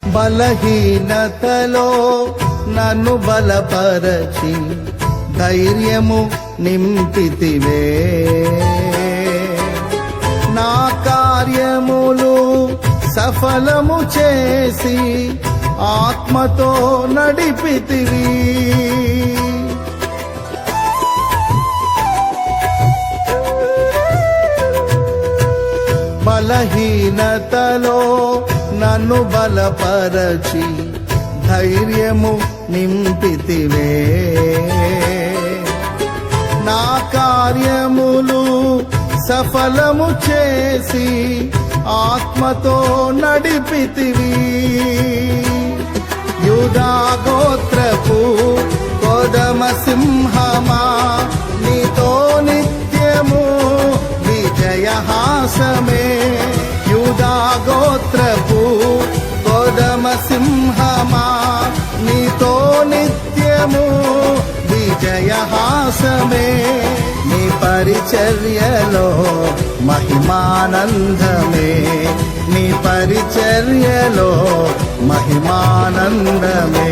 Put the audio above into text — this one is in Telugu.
బలహీనతలో నన్ను బలపరచి ధైర్యము నింపితివే. నా కార్యములు సఫలము చేసి ఆత్మతో నడిపితివి. బలహీనతలో నన్ను బలపరచి ధైర్యము నింపితివే. నా కార్యములు సఫలము చేసి ఆత్మతో నడిపితివి. యూదా గోత్రపు కొదమ సింహమా, నీతో నిత్యము విజయహాసమే. యూదా గోత్రపు కొదమ సింహమా, నీతో నిత్యము విజయహాసమే. నీ పరిచర్యలో మహిమానందమే, నీ పరిచర్యలో మహిమానందమే.